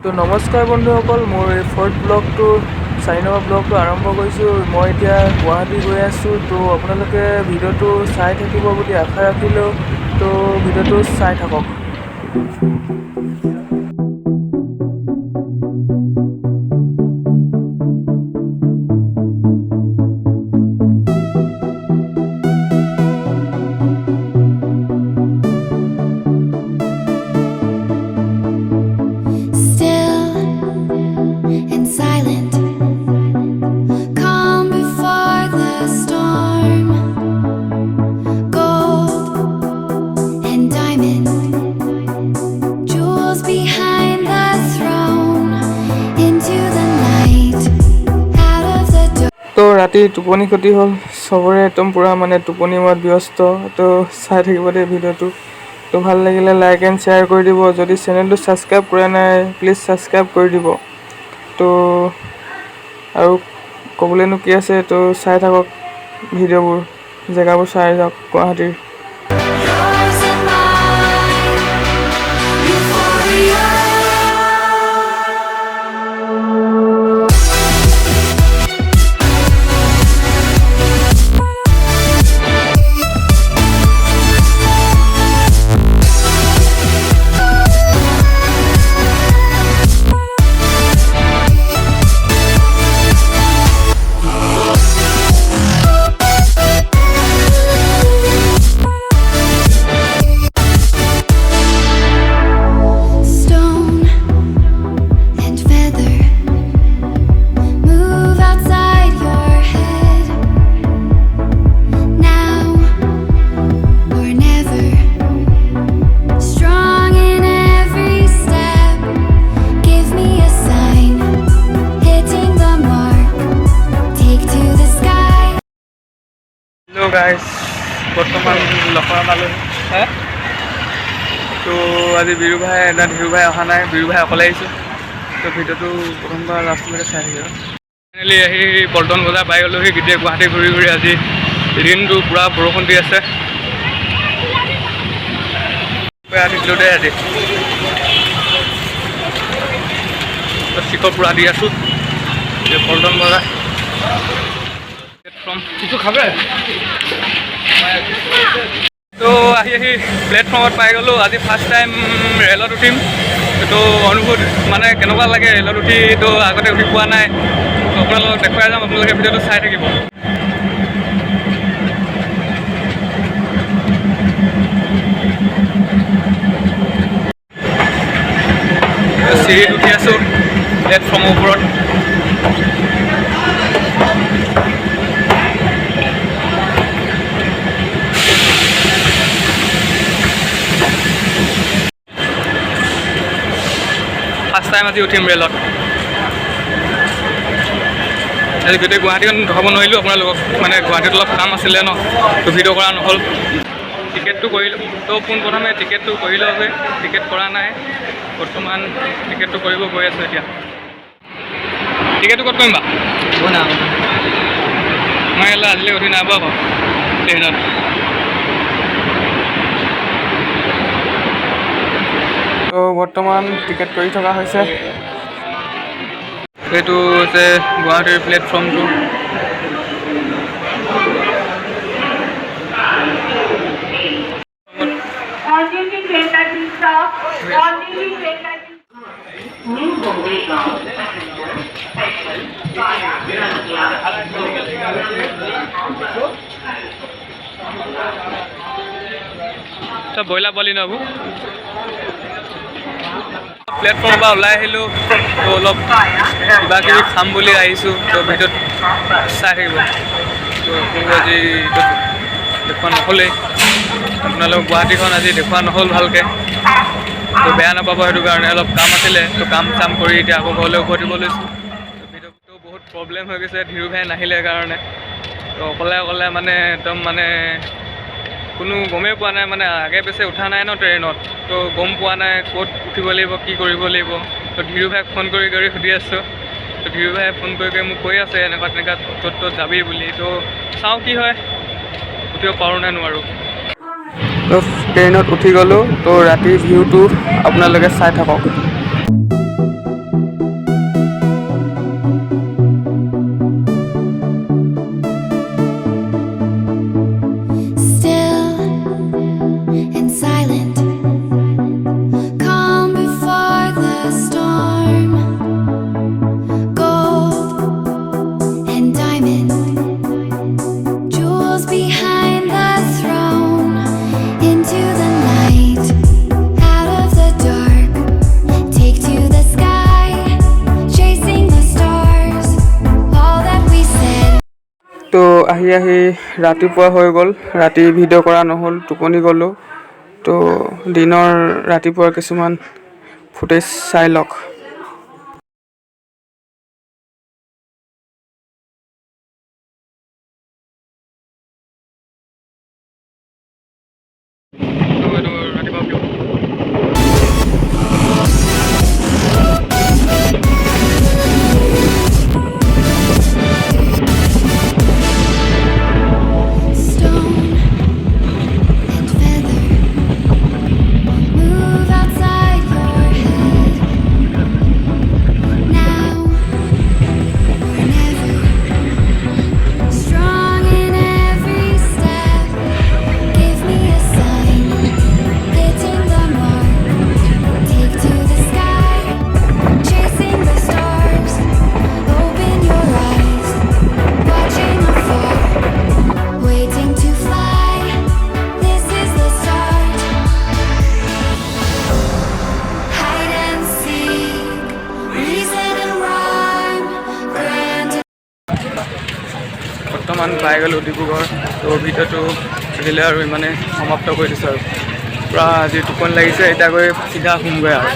তো নমস্কাৰ বন্ধুসকল, মোৰ এই ফৰ্থ ব্লগটো 4 নম্বৰ ব্লগটো আৰম্ভ কৰিছোঁ। মই এতিয়া গুৱাহাটী গৈ আছোঁ। তো আপোনালোকে ভিডিঅ'টো চাই থাকিব বুলি আশা ৰাখিলোঁ। তো ভিডিঅ'টো চাই থাকক। তো ৰাতি টোপনি ক্ষতি হ'ল চবৰে, একদম পূৰা মানে টোপনি মৰাত ব্যস্ত। তো চাই থাকিব দেই ভিডিঅ'টো। তো ভাল লাগিলে লাইক এণ্ড শ্বেয়াৰ কৰি দিব। যদি চেনেলটো ছাবস্ক্ৰাইব কৰা নাই প্লিজ ছাবস্ক্ৰাইব কৰি দিব। তো আৰু ক'বলৈনো কি আছে, তো চাই থাকক ভিডিঅ'বোৰ, জেগাবোৰ চাই যাওক গুৱাহাটীৰ। হেল্ল' গাইজ, বৰ্তমান লখৰা পালোঁ। তো আজি ধীৰু ভাই অহা নাই, বিৰু ভাই অকলে আহিছোঁ। তো ভিডিঅ'টো প্ৰথমবাৰ লাষ্টলৈকে চাই থাকিব। ফাইনেলি আহি পল্টন বজাৰ পাই গ'লোহি। গোটেই গুৱাহাটী ঘূৰি ঘূৰি আজি দিনটো পূৰা বৰষুণ দি আছে। দিলোঁ দেই আজি চিকৰ পূৰা দি আছোঁ পল্টন বজাৰ। তো আহি প্লেটফৰ্মত পাই গ'লোঁ। আজি ফাৰ্ষ্ট টাইম ৰেলত উঠিম। তো অনুভূতি মানে কেনেকুৱা লাগে ৰেলত উঠি, তো আগতে উঠি পোৱা নাই। তো আপোনালোকক দেখুৱাই যাম, আপোনালোকে ভিডিঅ'টো চাই থাকিব। চিৰিত উঠি আছোঁ প্লেটফৰ্মৰ ওপৰত। ফাৰ্ষ্ট টাইম আজি উঠিম ৰেলত। আজি গোটেই গুৱাহাটীখন দেখাব নোৱাৰিলোঁ আপোনালোকক, মানে গুৱাহাটীত অলপ কাম আছিলে ন, তো ভিডিঅ' কৰা নহ'ল। টিকেটটো কৰিলোঁ, তো পোনপ্ৰথমে টিকেটটো কৰি লওঁগৈ। টিকেট কৰা নাই বৰ্তমান, টিকেটটো কৰিব গৈ আছোঁ এতিয়া। টিকেটটো ক'ত কৰিম বা? মই ইয়ালৈ আজিলৈ উঠি নাই পোৱা বাৰু ট্ৰেইনত। তো বৰ্তমান টিকেট কৰি থকা হৈছে। এইটো হৈছে গুৱাহাটীৰ প্লেটফৰ্মটো। ব্ৰইলাৰ পোৱালি নহ'ব। প্লেটফৰ্মৰ পৰা ওলাই আহিলোঁ। তো অলপ কিবা কিবি খাম বুলি আহিছোঁ। তো ভিডিঅ'ত চাই থাকিব। তো আজি দেখুওৱা নহ'লেই আপোনালোক, গুৱাহাটীখন আজি দেখুওৱা নহ'ল ভালকৈ। তো বেয়া নাপাব সেইটো কাৰণে, অলপ কাম আছিলে। তো কাম চাম কৰি এতিয়া আকৌ ঘৰলৈ উভতিব লৈছোঁ। তো ভিডিঅ'টো বহুত প্ৰব্লেম হৈ গৈছে ধীৰু ভাই নাহিলে কাৰণে। তো অকলে মানে একদম মানে কোনো গমেই পোৱা নাই, মানে আগে পিছে উঠা নাই ন ট্ৰেইনত। তো গম পোৱা নাই ক'ত উঠিব লাগিব, কি কৰিব লাগিব। তো ধীৰু ভাইক ফোন কৰি সুধি আছোঁ। তো ধীৰু ভাই ফোন কৰি মোক কৈ আছে এনেকুৱা তেনেকুৱা ত'ত যাবি বুলি। তো চাওঁ কি হয়, উঠিব পাৰোঁ নে নোৱাৰোঁ। তো ট্ৰেইনত উঠি গ'লোঁ। তো ৰাতিৰ ভিউটো আপোনালোকে চাই থাকক। storm, gold and diamond, jewels behind the throne, into the night, out of the dark, take to the sky, chasing the stars, all that we said. তো আহি ৰাতিপুৱা হৈ গ'ল, ৰাতি ভিডিঅ' কৰা নহ'ল, টোপনি গ'লোঁ। তো দিনৰ ৰাতিপুৱাৰ কিছুমান ফুটেজ চাই লওক। বৰ্তমান পাই গ'লোঁ ডিব্ৰুগড়। তো ভিডিঅ'টো দিলে আৰু ইমানে সমাপ্ত কৰি দিছোঁ আৰু। পূৰা আজি টোপনি লাগিছে, এতিয়া গৈ চিধা শুমগৈ আৰু।